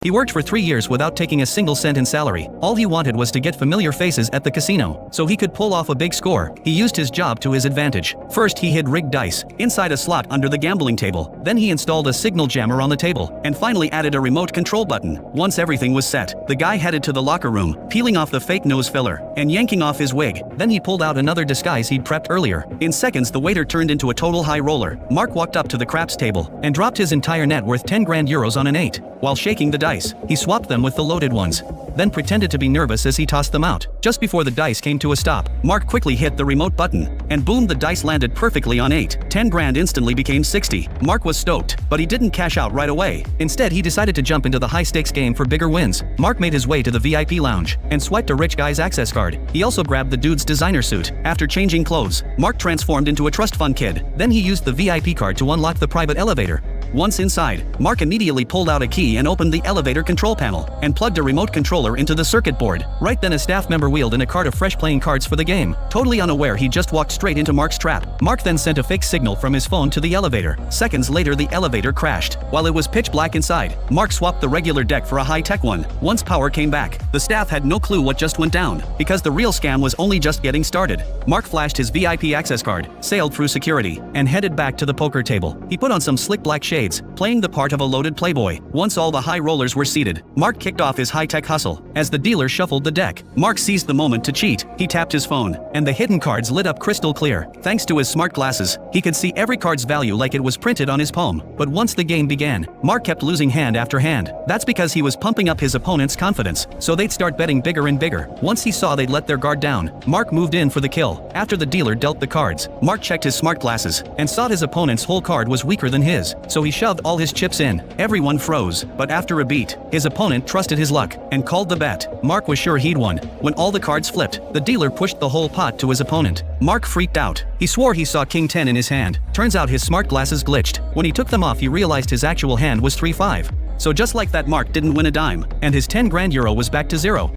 He worked for 3 years without taking a single cent in salary. All he wanted was to get familiar faces at the casino, so he could pull off a big score. He used his job to his advantage. First, he hid rigged dice inside a slot under the gambling table. Then he installed a signal jammer on the table, and finally added a remote control button. Once everything was set, the guy headed to the locker room, peeling off the fake nose filler and yanking off his wig. Then he pulled out another disguise he'd prepped earlier. In seconds, the waiter turned into a total high roller. Mark walked up to the craps table and dropped his entire net worth 10 grand euros on an 8. While shaking the dice, he swapped them with the loaded ones, then pretended to be nervous as he tossed them out. Just before the dice came to a stop, Mark quickly hit the remote button, and boom, the dice landed perfectly on 8. 10 grand instantly became 60. Mark was stoked, but he didn't cash out right away. Instead, he decided to jump into the high-stakes game for bigger wins. Mark made his way to the VIP lounge and swiped a rich guy's access card. He also grabbed the dude's designer suit. After changing clothes, Mark transformed into a trust fund kid. Then he used the VIP card to unlock the private elevator. Once inside, Mark immediately pulled out a key and opened the elevator control panel and plugged a remote controller into the circuit board. Right then, a staff member wheeled in a cart of fresh playing cards for the game. Totally unaware, he just walked straight into Mark's trap. Mark then sent a fake signal from his phone to the elevator. Seconds later, the elevator crashed. While it was pitch black inside, Mark swapped the regular deck for a high-tech one. Once power came back, the staff had no clue what just went down, because the real scam was only just getting started. Mark flashed his VIP access card, sailed through security, and headed back to the poker table. He put on some slick black shades, playing the part of a loaded playboy. Once all the high rollers were seated, Mark kicked off his high-tech hustle. As the dealer shuffled the deck, Mark seized the moment to cheat. He tapped his phone, and the hidden cards lit up crystal clear. Thanks to his smart glasses, he could see every card's value like it was printed on his palm. But once the game began, Mark kept losing hand after hand. That's because he was pumping up his opponent's confidence, so they'd start betting bigger and bigger. Once he saw they'd let their guard down, Mark moved in for the kill. After the dealer dealt the cards, Mark checked his smart glasses and saw his opponent's whole card was weaker than his, so he shoved all his chips in. Everyone froze, but after a beat, his opponent trusted his luck and called the bet. Mark was sure he'd won. When all the cards flipped, the dealer pushed the whole pot to his opponent. Mark freaked out. He swore he saw King 10 in his hand. Turns out his smart glasses glitched. When he took them off, he realized his actual hand was 3-5. So just like that, Mark didn't win a dime, and his 10 grand euro was back to zero.